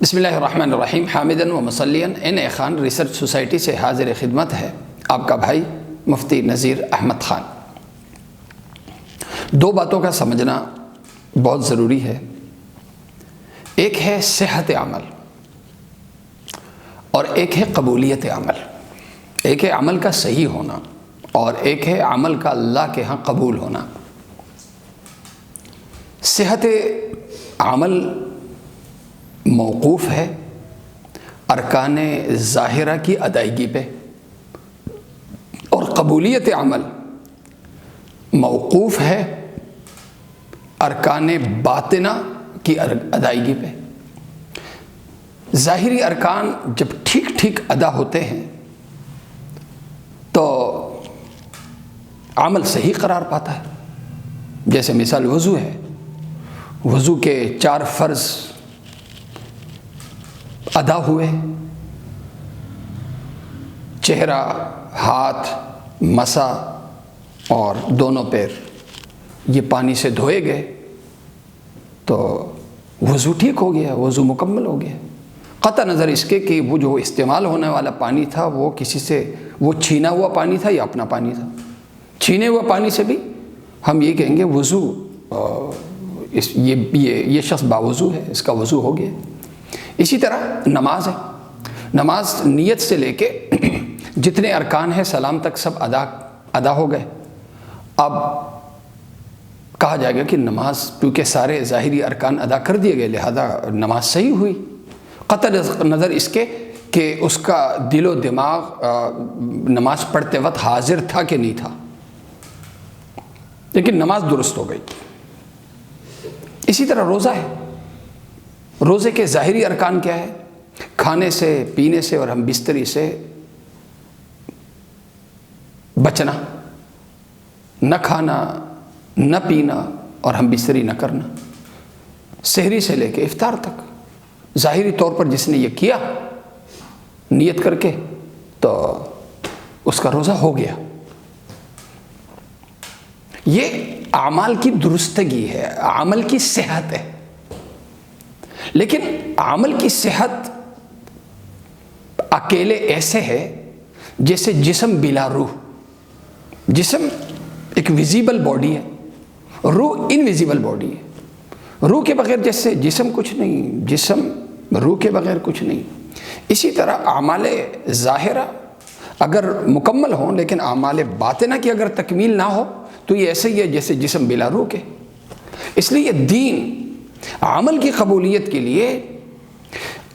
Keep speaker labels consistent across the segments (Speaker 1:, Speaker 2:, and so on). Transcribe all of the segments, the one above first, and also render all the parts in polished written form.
Speaker 1: بسم اللہ الرحمن الرحیم حامدن و مصلیاً این خان ریسرچ سوسائٹی سے حاضر خدمت ہے آپ کا بھائی مفتی نذیر احمد خان۔ دو باتوں کا سمجھنا بہت ضروری ہے، ایک ہے صحت عمل اور ایک ہے قبولیت عمل۔ ایک ہے عمل کا صحیح ہونا اور ایک ہے عمل کا اللہ کے ہاں قبول ہونا۔ صحت عمل موقوف ہے ارکان ظاہرہ کی ادائیگی پہ، اور قبولیت عمل موقوف ہے ارکان باطنہ کی ادائیگی پہ۔ ظاہری ارکان جب ٹھیک ٹھیک ادا ہوتے ہیں تو عمل صحیح قرار پاتا ہے۔ جیسے مثال وضو ہے، وضو کے 4 فرض ادا ہوئے، چہرہ، ہاتھ، مسا اور دونوں پیر یہ پانی سے دھوئے گئے تو وضو ٹھیک ہو گیا، وضو مکمل ہو گیا، قطع نظر اس کے کہ وہ جو استعمال ہونے والا پانی تھا وہ کسی سے وہ چھینا ہوا پانی تھا یا اپنا پانی تھا۔ چھینے ہوا پانی سے بھی ہم یہ کہیں گے وضو یہ شخص باوضو ہے، اس کا وضو ہو گیا۔ اسی طرح نماز ہے، نماز نیت سے لے کے جتنے ارکان ہیں سلام تک سب ادا ہو گئے۔ اب کہا جائے گا کہ نماز کیونکہ سارے ظاہری ارکان ادا کر دیے گئے لہذا نماز صحیح ہوئی، قطع نظر اس کے کہ اس کا دل و دماغ نماز پڑھتے وقت حاضر تھا کہ نہیں تھا، لیکن نماز درست ہو گئی۔ اسی طرح روزہ ہے، روزے کے ظاہری ارکان کیا ہے؟ کھانے سے، پینے سے اور ہم بستری سے بچنا، نہ کھانا، نہ پینا اور ہم بستری نہ کرنا، سحری سے لے کے افطار تک۔ ظاہری طور پر جس نے یہ کیا نیت کر کے تو اس کا روزہ ہو گیا۔ یہ اعمال کی درستگی ہے، عمل کی صحت ہے۔ لیکن عمل کی صحت اکیلے ایسے ہے جیسے جسم بلا روح۔ جسم ایک ویزیبل باڈی ہے، روح انویزیبل باڈی ہے۔ روح کے بغیر جیسے جسم کچھ نہیں، جسم روح کے بغیر کچھ نہیں، اسی طرح اعمال ظاہرہ اگر مکمل ہوں لیکن اعمال باطنہ کی اگر تکمیل نہ ہو تو یہ ایسے ہی ہے جیسے جسم بلا روح کے۔ اس لیے یہ دین عمل کی قبولیت کے لیے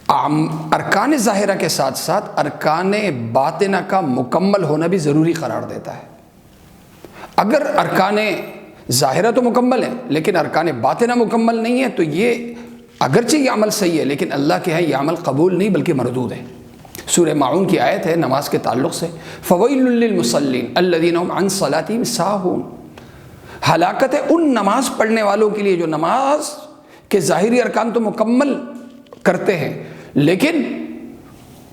Speaker 1: ارکان ظاہرہ کے ساتھ ساتھ ارکان باطنہ کا مکمل ہونا بھی ضروری قرار دیتا ہے۔ اگر ارکان ظاہرہ تو مکمل ہیں لیکن ارکان باطنہ مکمل نہیں ہے تو یہ اگرچہ یہ عمل صحیح ہے لیکن اللہ کے ہاں یہ عمل قبول نہیں بلکہ مردود ہے۔ سورہ ماعون کی آیت ہے نماز کے تعلق سے، فویل للمصلین الذین هم عن صلاتهم ساہون۔ ہلاکت ہے ان نماز پڑھنے والوں کے لیے جو نماز کے ظاہری ارکان تو مکمل کرتے ہیں لیکن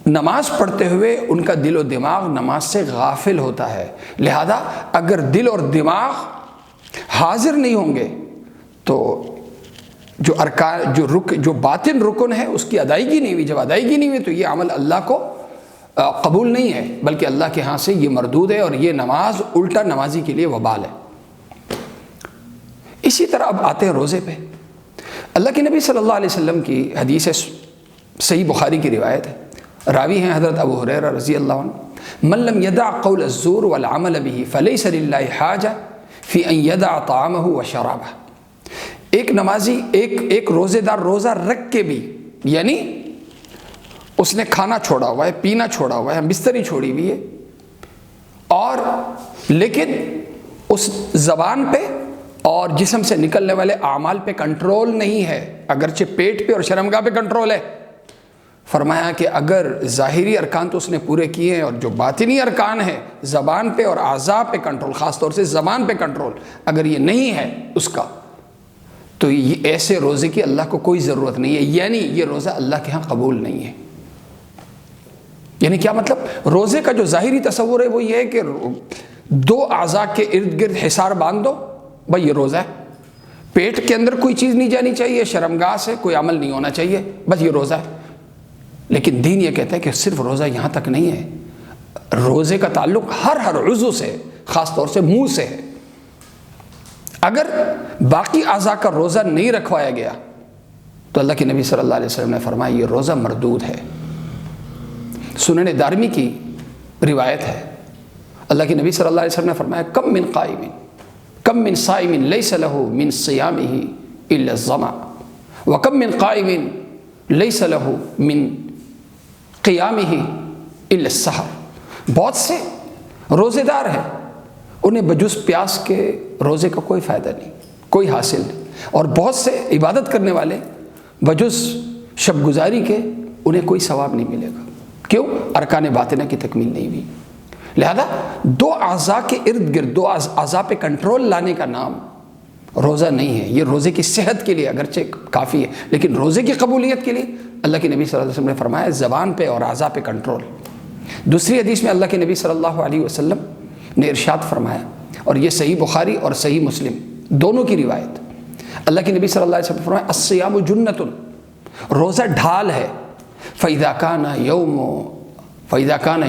Speaker 1: نماز پڑھتے ہوئے ان کا دل و دماغ نماز سے غافل ہوتا ہے۔ لہذا اگر دل اور دماغ حاضر نہیں ہوں گے تو جو ارکان جو باطن رکن ہے اس کی ادائیگی نہیں ہوئی۔ جب ادائیگی نہیں ہوئی تو یہ عمل اللہ کو قبول نہیں ہے بلکہ اللہ کے ہاں سے یہ مردود ہے، اور یہ نماز الٹا نمازی کے لیے وبال ہے۔ اسی طرح اب آتے ہیں روزے پہ۔ اللہ کے نبی صلی اللہ علیہ وسلم کی حدیث ہے، صحیح بخاری کی روایت ہے، راوی ہیں حضرت ابو ہریرہ رضی اللہ عنہ، من لم يدع قول الزور والعمل به فليس لله حاجة في ان يدع طعامه وشرابه۔ ایک نمازی ایک روزے دار روزہ رکھ کے بھی، یعنی اس نے کھانا چھوڑا ہوا ہے، پینا چھوڑا ہوا ہے، بستری چھوڑی ہوئی ہے، اور لیکن اس زبان پہ اور جسم سے نکلنے والے اعمال پہ کنٹرول نہیں ہے، اگرچہ پیٹ پہ اور شرمگاہ پہ کنٹرول ہے۔ فرمایا کہ اگر ظاہری ارکان تو اس نے پورے کیے ہیں اور جو باطنی ارکان ہیں زبان پہ اور اعضاء پہ کنٹرول، خاص طور سے زبان پہ کنٹرول اگر یہ نہیں ہے اس کا تو یہ ایسے روزے کی اللہ کو کوئی ضرورت نہیں ہے، یعنی یہ روزہ اللہ کے ہاں قبول نہیں ہے۔ یعنی کیا مطلب؟ روزے کا جو ظاہری تصور ہے وہ یہ ہے کہ 2 اعضاء کے ارد گرد حصار باندھ دو، بھائی یہ روزہ ہے۔ پیٹ کے اندر کوئی چیز نہیں جانی چاہیے، شرمگاہ سے کوئی عمل نہیں ہونا چاہیے، بس یہ روزہ ہے۔ لیکن دین یہ کہتا ہے کہ صرف روزہ یہاں تک نہیں ہے، روزے کا تعلق ہر عضو سے، خاص طور سے منہ سے ہے۔ اگر باقی اعضاء کا روزہ نہیں رکھوایا گیا تو اللہ کے نبی صلی اللہ علیہ وسلم نے فرمایا یہ روزہ مردود ہے۔ سنن دارمی کی روایت ہے، اللہ کے نبی صلی اللہ علیہ وسلم نے فرمایا کم من قائم کم من صائم لیس له من صیامہ الا الظمأ وکم من قائم لیس له من قیامہ الا السحر۔ بہت سے روزے دار ہیں، انہیں بجز پیاس کے روزے کا کوئی فائدہ نہیں، کوئی حاصل نہیں، اور بہت سے عبادت کرنے والے بجز شب گزاری کے انہیں کوئی ثواب نہیں ملے گا۔ کیوں؟ ارکان باطنہ کی تکمیل نہیں ہوئی۔ لہذا دو اعضاء کے ارد گرد، دو اعضاء پہ کنٹرول لانے کا نام روزہ نہیں ہے۔ یہ روزے کی صحت کے لیے اگرچہ کافی ہے، لیکن روزے کی قبولیت کے لیے اللہ کے نبی صلی اللہ علیہ وسلم نے فرمایا زبان پہ اور اعضاء پہ کنٹرول۔ دوسری حدیث میں اللہ کے نبی صلی اللہ علیہ وسلم نے ارشاد فرمایا، اور یہ صحیح بخاری اور صحیح مسلم دونوں کی روایت، اللہ کے نبی صلی اللہ علیہ وسلم نے فرمایا الصیام جنۃ، روزہ ڈھال ہے، فَإِذَا كَانَ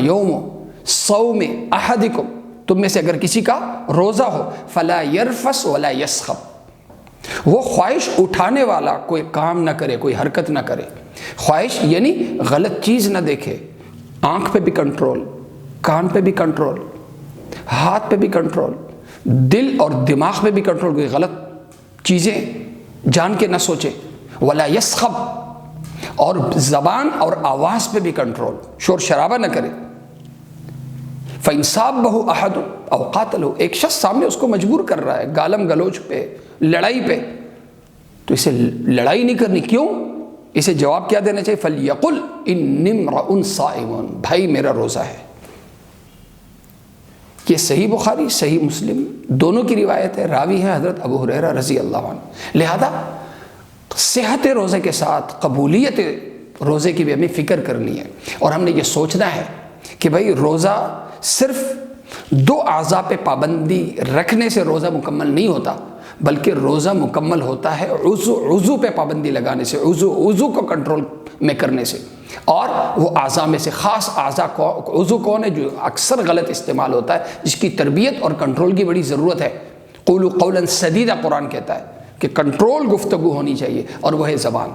Speaker 1: يَوْمُ صَوْمِ أَحَدِكُمْ، تم میں سے اگر کسی کا روزہ ہو فَلَا يَرْفَثْ وَلَا يَسْخَبْ، وہ خواہش اٹھانے والا کوئی کام نہ کرے، کوئی حرکت نہ کرے۔ خواہش یعنی غلط چیز نہ دیکھے، آنکھ پہ بھی کنٹرول، کان پہ بھی کنٹرول، ہاتھ پہ بھی کنٹرول، دل اور دماغ پہ بھی کنٹرول، کوئی غلط چیزیں جان کے نہ سوچے۔ ولا یسخب، اور زبان اور آواز پہ بھی کنٹرول، شور شرابہ نہ کرے۔ فَإِنْصَابَهُ أَحَدٌ أَوْ قَاتَلَهُ، ایک شخص سامنے اس کو مجبور کر رہا ہے گالم گلوچ پہ، لڑائی پہ، تو اسے لڑائی نہیں کرنی۔ کیوں؟ اسے جواب کیا دینا چاہیے؟ فَلْيَقُلْ إِنِّي امْرَؤٌ صَائِمٌ، بھائی میرا روزہ ہے۔ یہ صحیح بخاری صحیح مسلم دونوں کی روایت ہے، راوی ہیں حضرت ابو ہریرہ رضی اللہ عنہ۔ لہذا صحت روزے کے ساتھ قبولیت روزے کی بھی ہمیں فکر کرنی ہے، اور ہم نے یہ سوچنا ہے کہ بھائی روزہ صرف دو اعضاء پہ پابندی رکھنے سے روزہ مکمل نہیں ہوتا، بلکہ روزہ مکمل ہوتا ہے عضو پہ پابندی لگانے سے، عضو کو کنٹرول میں کرنے سے۔ اور وہ اعضاء میں سے خاص اعضاء عضو کون ہے جو اکثر غلط استعمال ہوتا ہے، جس کی تربیت اور کنٹرول کی بڑی ضرورت ہے۔ قولوا قولا سدیدا قرآن کہتا ہے کہ کنٹرول گفتگو ہونی چاہیے، اور وہ ہے زبان۔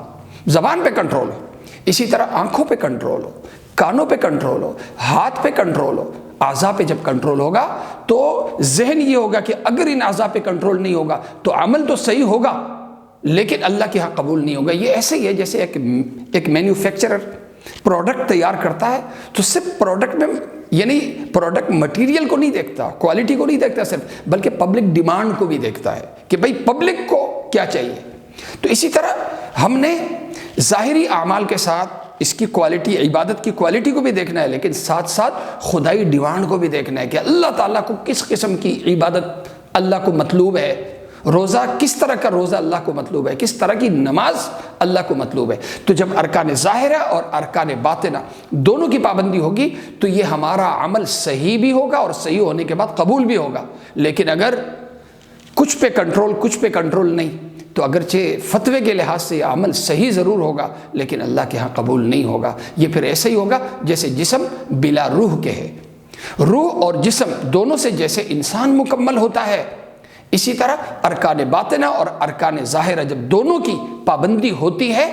Speaker 1: زبان پہ کنٹرول ہو، اسی طرح آنکھوں پہ کنٹرول ہو، کانوں پہ کنٹرول ہو، ہاتھ پہ کنٹرول ہو۔ اعضاء پہ جب کنٹرول ہوگا تو ذہن یہ ہوگا کہ اگر ان اعضاء پہ کنٹرول نہیں ہوگا تو عمل تو صحیح ہوگا لیکن اللہ کے ہاں قبول نہیں ہوگا۔ یہ ایسے ہی ہے جیسے ایک مینوفیکچرر پروڈکٹ تیار کرتا ہے تو صرف پروڈکٹ میں، یعنی پروڈکٹ مٹیریل کو نہیں دیکھتا، کوالٹی کو نہیں دیکھتا صرف، بلکہ پبلک ڈیمانڈ کو بھی دیکھتا ہے کہ بھئی پبلک کو کیا چاہیے۔ تو اسی طرح ہم نے ظاہری اعمال کے ساتھ اس کی کوالٹی، عبادت کی کوالٹی کو بھی دیکھنا ہے، لیکن ساتھ ساتھ خدائی ڈیمانڈ کو بھی دیکھنا ہے کہ اللہ تعالیٰ کو کس قسم کی عبادت اللہ کو مطلوب ہے، روزہ کس طرح کا روزہ اللہ کو مطلوب ہے، کس طرح کی نماز اللہ کو مطلوب ہے۔ تو جب ارکان ظاہرہ اور ارکان باطنہ دونوں کی پابندی ہوگی تو یہ ہمارا عمل صحیح بھی ہوگا اور صحیح ہونے کے بعد قبول بھی ہوگا۔ لیکن اگر کچھ پہ کنٹرول نہیں تو اگرچہ فتوے کے لحاظ سے یہ عمل صحیح ضرور ہوگا لیکن اللہ کے ہاں قبول نہیں ہوگا۔ یہ پھر ایسے ہی ہوگا جیسے جسم بلا روح کے ہے۔ روح اور جسم دونوں سے جیسے انسان مکمل ہوتا ہے، اسی طرح ارکان باطنہ اور ارکان ظاہرہ جب دونوں کی پابندی ہوتی ہے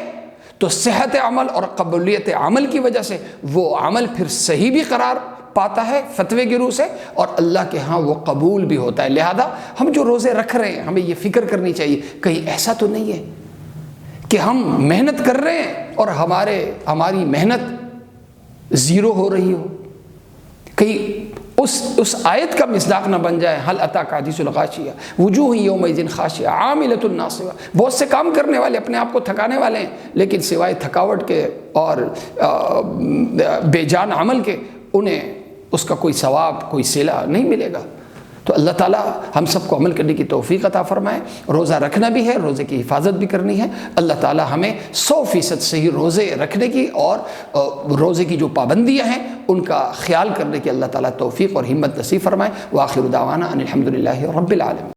Speaker 1: تو صحت عمل اور قبولیت عمل کی وجہ سے وہ عمل پھر صحیح بھی قرار پاتا ہے فتوے کی روح سے، اور اللہ کے ہاں وہ قبول بھی ہوتا ہے۔ لہذا ہم جو روزے رکھ رہے ہیں ہمیں یہ فکر کرنی چاہیے کہیں ایسا تو نہیں ہے کہ ہم محنت کر رہے ہیں اور ہماری محنت زیرو ہو رہی ہو، کہیں اس آیت کا مصداق نہ بن جائے حل اتاک حدیث الغاشیہ وجوہ یومئذ خاشعہ عاملۃ ناصبہ۔ بہت سے کام کرنے والے اپنے آپ کو تھکانے والے ہیں لیکن سوائے تھکاوٹ کے اور بے جان عمل کے انہیں اس کا کوئی ثواب، کوئی صلہ نہیں ملے گا۔ تو اللہ تعالیٰ ہم سب کو عمل کرنے کی توفیق عطا فرمائے۔ روزہ رکھنا بھی ہے، روزے کی حفاظت بھی کرنی ہے۔ اللہ تعالیٰ ہمیں 100% صحیح روزے رکھنے کی اور روزے کی جو پابندیاں ہیں ان کا خیال کرنے کی اللہ تعالیٰ توفیق اور ہمت نصیب فرمائے۔ وآخر دعوانا ان الحمد للہ رب العالمین۔